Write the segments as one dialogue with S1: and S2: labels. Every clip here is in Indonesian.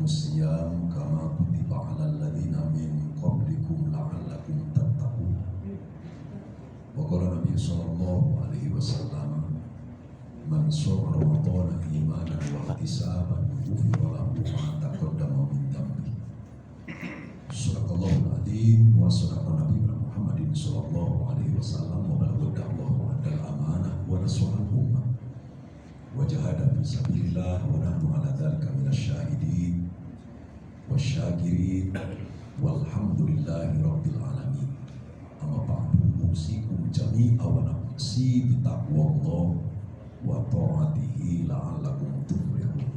S1: alaykumus siyam kama kutiba 'alal ladzina min qablikum la'allakum tattaqun. Wa qala Nabi sallallahu alaihi wasallam, man shoma ramadhana imanan wa ihtisaban ghufira lahu ma taqaddama min dhanbi. Sadaqallahul adzim wa sadaqa nabiyuna Muhammadin sallallahu alaihi wasallam wa balagha Allahu adal amanah wa nasrul ummah wa jahada fi sabilillah wa nahnu ala dzalika minasyahidin wasyakirin walhamdulillahi rabbil alamin. Amma ba'du, usikum jami'a wa nafsi bi taqwallah wa ta'atihi la'allakum tuflihun.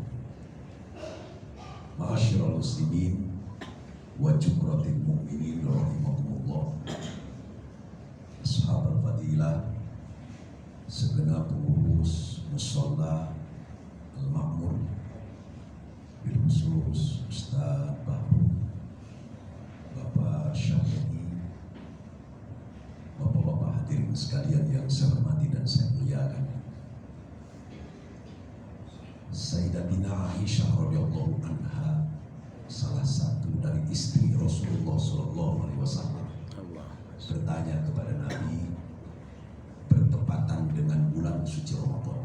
S1: Ma'asyiral muslimin wa jukratil mu'minin rahimakumullah. Ashabul fadilah, segenap pengurus musholla Al-Ma'mur, bil khusus Ustaz Bahru, Bapak Syafi'i, Bapak-bapak hadirin sekalian yang saya hormati dan saya muliakan. Sayyidatina Aisyah radhiyallahu anha, salah satu dari istri Rasulullah sallallahu alaihi wasallam, bertanya kepada Nabi bertepatan dengan bulan suci Ramadan.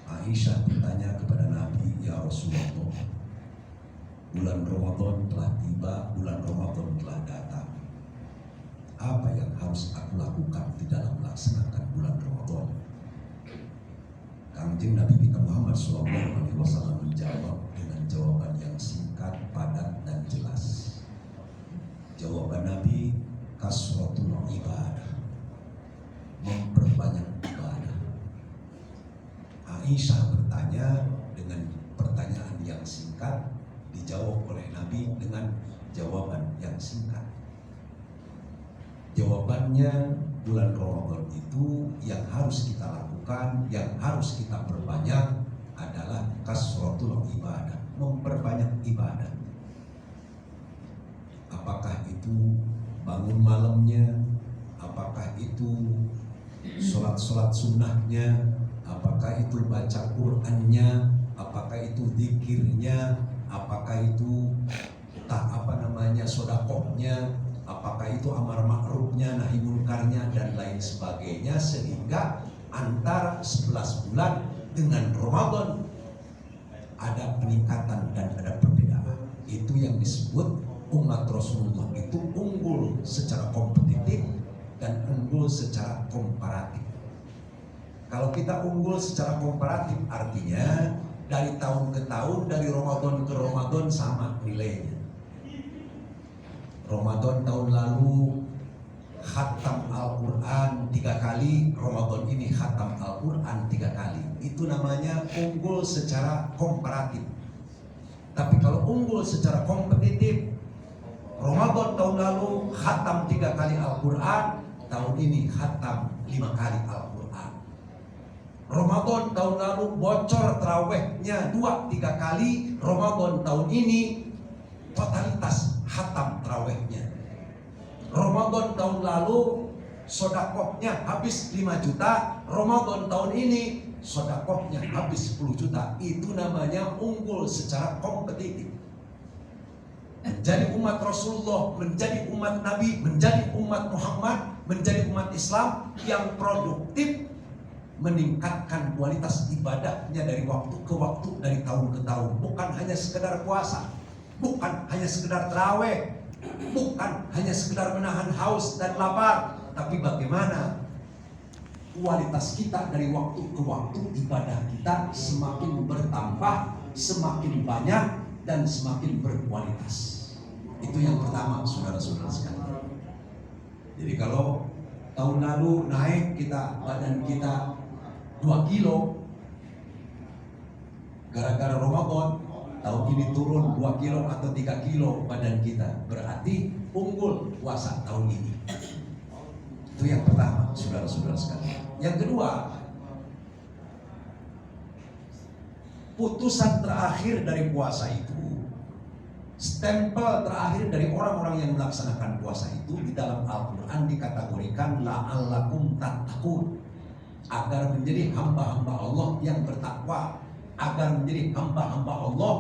S1: Aisyah bertanya kepada Nabi, ya Rasulullah, bulan Ramadan telah tiba, bulan Ramadan telah datang. Apa yang harus aku lakukan di dalam melaksanakan bulan Ramadan? Kanjeng Nabi kita Muhammad SAW menjawab dengan jawaban yang singkat, padat, dan jelas. Jawaban Nabi, kasratul ibadah, memperbanyak ibadah. Aisyah bertanya dengan pertanyaan yang singkat, dijawab oleh Nabi dengan jawaban yang singkat. Jawabannya, bulan Ramadan itu yang harus kita lakukan, yang harus kita perbanyak adalah kasratul ibadah, memperbanyak ibadah. Apakah itu bangun malamnya, apakah itu sholat-sholat sunnahnya, apakah itu baca Qur'annya, apakah itu zikirnya, apakah itu sodakohnya, apakah itu amar ma'rufnya, nahi munkarnya, dan lain sebagainya. Sehingga antara 11 bulan dengan Ramadan ada peningkatan dan ada perbedaan. Itu yang disebut umat Rasulullah itu unggul secara kompetitif dan unggul secara komparatif. Kalau kita unggul secara komparatif, artinya dari tahun ke tahun, dari Ramadan ke Ramadan sama nilainya. Ramadan tahun lalu khatam Al-Quran 3 kali, Ramadan ini khatam Al-Quran 3 kali. Itu namanya unggul secara komparatif. Tapi kalau unggul secara kompetitif, Ramadan tahun lalu khatam 3 kali Al-Quran, tahun ini khatam 5 kali Al-Quran. Ramadan tahun lalu bocor tarawehnya 2-3 kali, Ramadan tahun ini totalitas khatam tarawehnya. Ramadan tahun lalu sodakohnya habis 5 juta, Ramadan tahun ini sodakohnya habis 10 juta. Itu namanya unggul secara kompetitif. Menjadi umat Rasulullah, menjadi umat Nabi, menjadi umat Muhammad, menjadi umat Islam yang produktif, meningkatkan kualitas ibadahnya dari waktu ke waktu, dari tahun ke tahun. Bukan hanya sekedar puasa, bukan hanya sekedar tarawih, bukan hanya sekedar menahan haus dan lapar, tapi bagaimana kualitas kita dari waktu ke waktu, ibadah kita semakin bertambah, semakin banyak, dan semakin berkualitas. Itu yang pertama, saudara-saudara sekalian. Jadi kalau tahun lalu naik badan kita 2 kilo gara-gara Ramadan, tahun ini turun 2 kilo atau 3 kilo badan kita, berarti unggul puasa tahun ini. Itu yang pertama, saudara-saudara sekalian. Yang kedua, putusan terakhir dari puasa itu, stempel terakhir dari orang-orang yang melaksanakan puasa itu di dalam Al-Quran dikategorikan la'allakum tattaqun, agar menjadi hamba-hamba Allah yang bertakwa, agar menjadi hamba-hamba Allah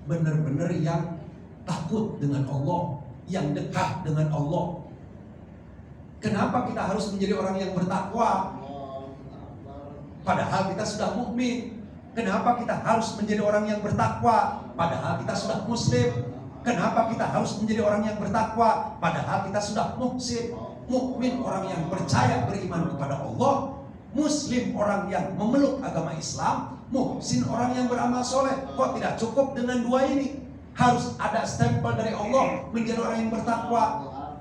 S1: benar-benar yang takut dengan Allah, yang dekat dengan Allah. Kenapa kita harus menjadi orang yang bertakwa? Padahal kita sudah mukmin. Kenapa kita harus menjadi orang yang bertakwa? Padahal kita sudah muslim. Kenapa kita harus menjadi orang yang bertakwa? Padahal kita sudah muhsin. Mukmin orang yang percaya beriman kepada Allah, muslim orang yang memeluk agama Islam, muhsin orang yang beramal soleh. Kok tidak cukup dengan dua ini? Harus ada stempel dari Allah menjadi orang yang bertakwa.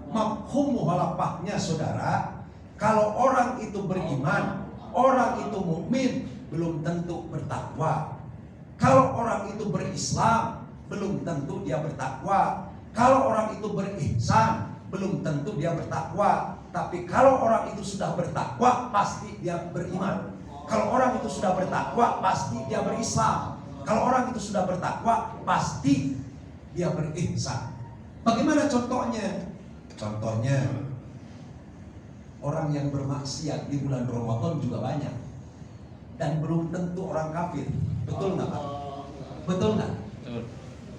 S1: Mafhum mukhalafahnya saudara, kalau orang itu beriman, orang itu mukmin, belum tentu bertakwa. Kalau orang itu berislam, belum tentu dia bertakwa. Kalau orang itu berihsan, belum tentu dia bertakwa. Tapi kalau orang itu sudah bertakwa, pasti dia beriman. Kalau orang itu sudah bertakwa, pasti dia berislam. Kalau orang itu sudah bertakwa, pasti dia berihsan. Bagaimana contohnya? Contohnya, orang yang bermaksiat di bulan Ramadan juga banyak. Dan belum tentu orang kafir. Betul nggak Pak? Betul nggak?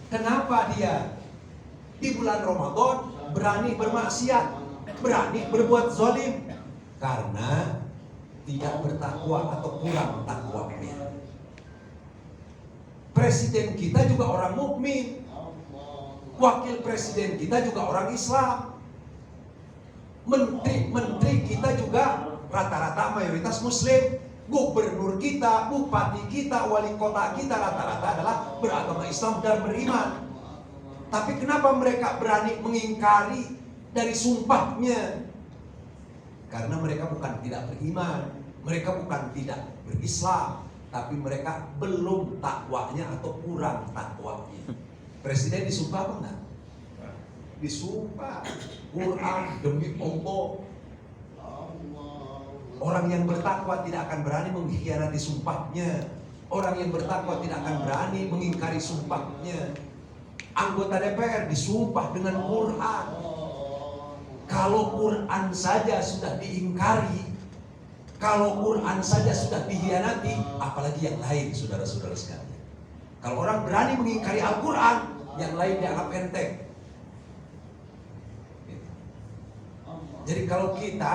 S1: Kenapa dia di bulan Ramadan berani bermaksiat, berani berbuat zalim? Karena tidak bertakwa atau kurang takwanya. Presiden kita juga orang mukmin, wakil presiden kita juga orang Islam, menteri kita juga rata-rata mayoritas muslim, gubernur kita, bupati kita, wali kota kita rata-rata adalah beragama Islam dan beriman. Tapi kenapa mereka berani mengingkari dari sumpahnya? Karena mereka bukan tidak beriman, mereka bukan tidak berislam, tapi mereka belum takwanya atau kurang takwanya. Presiden disumpah apa enggak? Disumpah. Quran demi Allah. Orang yang bertakwa tidak akan berani mengkhianati sumpahnya. Orang yang bertakwa tidak akan berani mengingkari sumpahnya. Anggota DPR disumpah dengan Quran. Kalau Quran saja sudah diingkari, kalau Quran saja sudah dikhianati, apalagi yang lain, saudara-saudara sekalian. Kalau orang berani mengingkari Al-Quran, yang lain dianggap enteng. Jadi kalau kita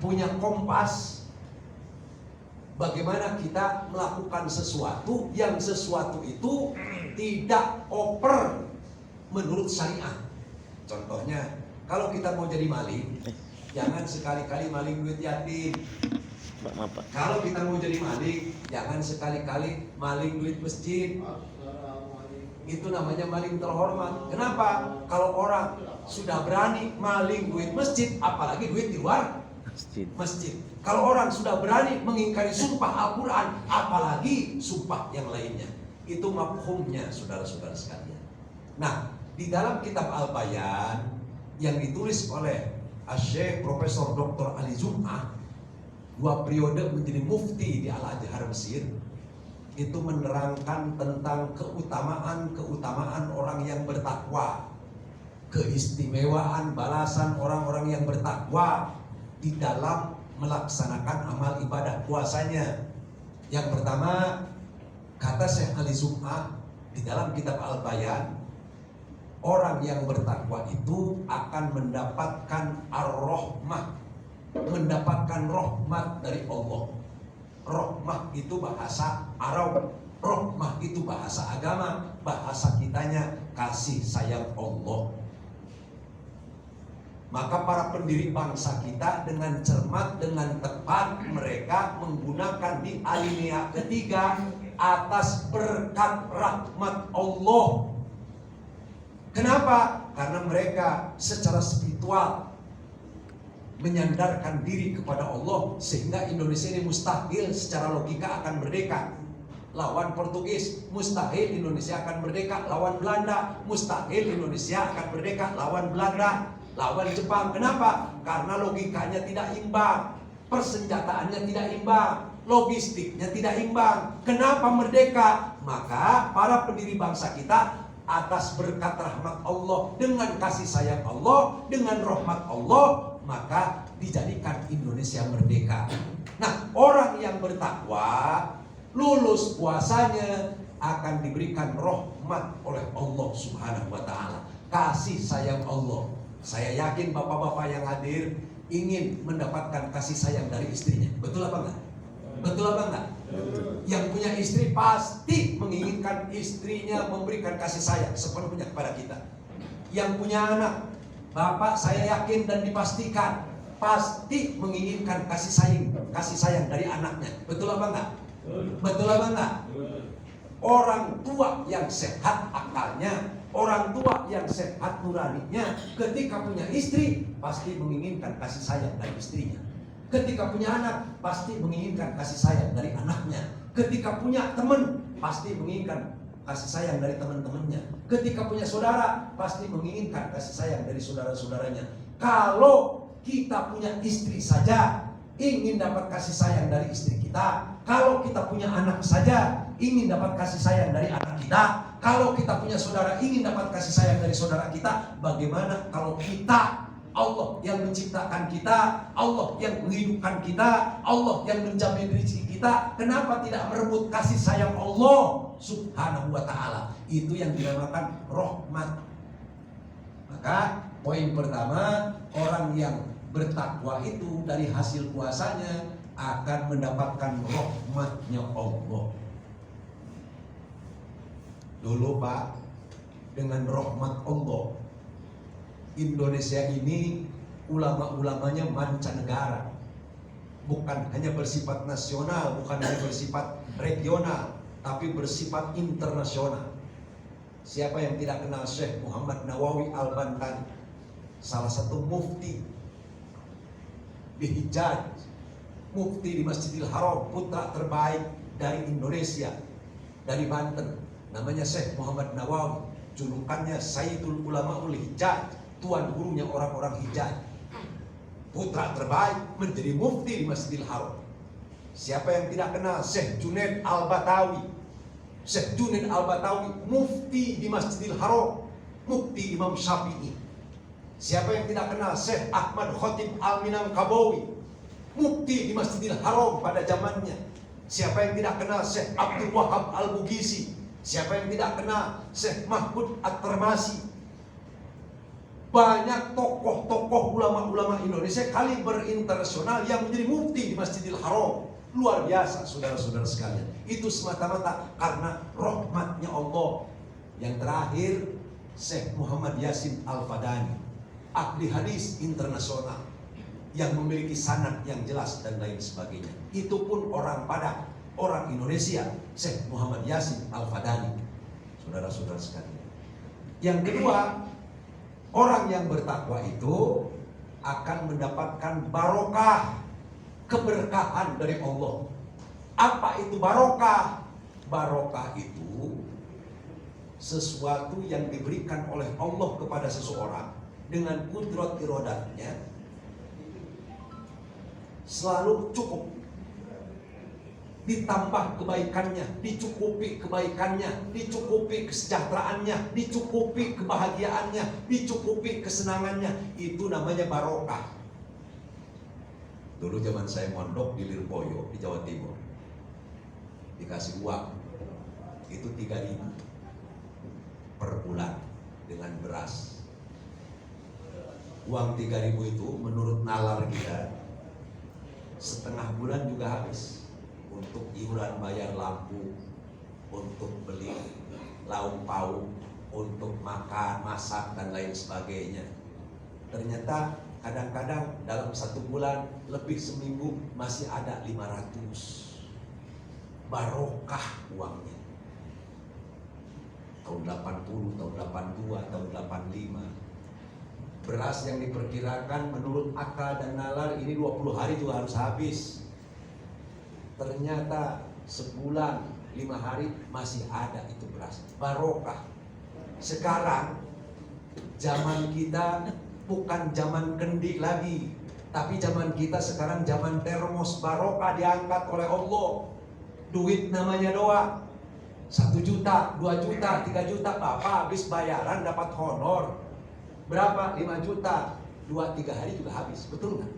S1: punya kompas, bagaimana kita melakukan sesuatu yang sesuatu itu tidak over menurut syariah. Contohnya, kalau kita mau jadi maling, jangan sekali-kali maling duit yatim. Kalau kita mau jadi maling, jangan sekali-kali maling duit masjid. Itu namanya maling terhormat. Kenapa? Kalau orang sudah berani maling duit masjid, apalagi duit di luar masjid. Kalau orang sudah berani mengingkari sumpah Al-Quran, apalagi sumpah yang lainnya. Itu mafhumnya, saudara-saudara sekalian. Nah, di dalam kitab Al-Bayan yang ditulis oleh Syekh Profesor Dr. Ali Jum'ah, 2 periode menjadi mufti di Al-Azhar Mesir, itu menerangkan tentang keutamaan orang yang bertakwa, keistimewaan balasan orang-orang yang bertakwa di dalam melaksanakan amal ibadah puasanya. Yang pertama, kata Syekh Ali Jum'ah di dalam kitab Al-Bayan, orang yang bertakwa itu akan mendapatkan ar-rahmah, mendapatkan rahmat dari Allah. Rahmah itu bahasa Arab, rahmah itu bahasa agama, bahasa kitanya kasih sayang Allah. Maka para pendiri bangsa kita dengan cermat, dengan tepat, mereka menggunakan di alinea ketiga atas berkat rahmat Allah. Kenapa? Karena mereka secara spiritual menyandarkan diri kepada Allah, sehingga Indonesia ini mustahil secara logika akan merdeka lawan Portugis, mustahil Indonesia akan merdeka lawan Belanda, mustahil Indonesia akan merdeka lawan Belanda, lawan Jepang. Kenapa? Karena logikanya tidak imbang, persenjataannya tidak imbang, logistiknya tidak imbang. Kenapa merdeka? Maka para pendiri bangsa kita atas berkat rahmat Allah, dengan kasih sayang Allah, dengan rahmat Allah, maka dijadikan Indonesia merdeka. Nah, orang yang bertakwa, lulus puasanya, akan diberikan rahmat oleh Allah Subhanahu wa Ta'ala, kasih sayang Allah. Saya yakin bapak-bapak yang hadir ingin mendapatkan kasih sayang dari istrinya. Betul apa enggak? Betul apa enggak? Yang punya istri pasti menginginkan istrinya memberikan kasih sayang sepenuhnya kepada kita. Yang punya anak, bapak saya yakin dan dipastikan pasti menginginkan kasih sayang dari anaknya. Betul apa enggak? Betul apa enggak? Orang tua yang sehat akalnya, orang tua yang sehat nuraninya, ketika punya istri pasti menginginkan kasih sayang dari istrinya. Ketika punya anak pasti menginginkan kasih sayang dari anaknya. Ketika punya teman pasti menginginkan kasih sayang dari teman-temannya. Ketika punya saudara pasti menginginkan kasih sayang dari saudara-saudaranya. Kalau kita punya istri saja ingin dapat kasih sayang dari istri kita, kalau kita punya anak saja ingin dapat kasih sayang dari anak kita, kalau kita punya saudara ingin dapat kasih sayang dari saudara kita, bagaimana kalau kita, Allah yang menciptakan kita, Allah yang menghidupkan kita, Allah yang menjamin rezeki kita, kenapa tidak merebut kasih sayang Allah Subhanahu wa Ta'ala? Itu yang dinamakan rahmat. Maka poin pertama, orang yang bertakwa itu dari hasil puasanya akan mendapatkan rahmatnya Allah. Dulu Pak, dengan rahmat Allah, Indonesia ini ulama-ulamanya mancanegara, bukan hanya bersifat nasional, bukan hanya bersifat regional, tapi bersifat internasional. Siapa yang tidak kenal Syekh Muhammad Nawawi Al-Bantani, salah satu mufti di Hijaz, mufti di Masjidil Haram, putra terbaik dari Indonesia, dari Banten, namanya Syekh Muhammad Nawawi, julukannya Sayyidul Ulamaul Hijaz, tuan gurunya orang-orang Hijaz, putra terbaik menjadi mufti di Masjidil Haram. Siapa yang tidak kenal Syekh Junaid Al-Batawi? Syekh Junaid Al-Batawi mufti di Masjidil Haram, mufti Imam Syafi'i. Siapa yang tidak kenal Syekh Ahmad Khatib Al-Minangkabawi, mufti di Masjidil Haram pada zamannya. Siapa yang tidak kenal Syekh Abdul Wahab Al-Bugisi? Siapa yang tidak kenal Syekh Mahmud At-Termasi? Banyak tokoh-tokoh ulama-ulama Indonesia kaliber internasional yang menjadi mufti di Masjidil Haram. Luar biasa saudara-saudara sekalian. Itu semata-mata karena rahmatnya Allah. Yang terakhir, Syekh Muhammad Yasin Al-Fadani, ahli hadis internasional yang memiliki sanad yang jelas dan lain sebagainya. Itu pun orang Padang, orang Indonesia, Syekh Muhammad Yasin Al-Fadani. Saudara-saudara sekalian. Yang kedua, orang yang bertakwa itu akan mendapatkan barokah, keberkahan dari Allah. Apa itu barokah? Barokah itu sesuatu yang diberikan oleh Allah kepada seseorang dengan kudrat irodatnya selalu cukup, ditambah kebaikannya, dicukupi kebaikannya, dicukupi kesejahteraannya, dicukupi kebahagiaannya, dicukupi kesenangannya. Itu namanya barokah. Dulu zaman saya mondok di Lirboyo di Jawa Timur, dikasih uang itu 3.000 per bulan dengan beras. Uang 3.000 itu menurut nalar kita setengah bulan juga habis untuk iuran bayar lampu, untuk beli lauk pauk, untuk makan, masak dan lain sebagainya. Ternyata kadang-kadang dalam satu bulan lebih seminggu masih ada 500. Barokah uangnya. Tahun 80, tahun 82, tahun 85. Beras yang diperkirakan menurut akal dan nalar ini 20 hari juga harus habis. Ternyata sebulan 5 hari masih ada itu beras. Barokah. Sekarang zaman kita bukan zaman kendi lagi, tapi zaman kita sekarang zaman termos. Barokah diangkat oleh Allah. Duit namanya doa. 1 juta, 2 juta, 3 juta, Bapak habis bayaran dapat honor. Berapa? 5 juta. 2-3 hari juga habis. Betul nggak?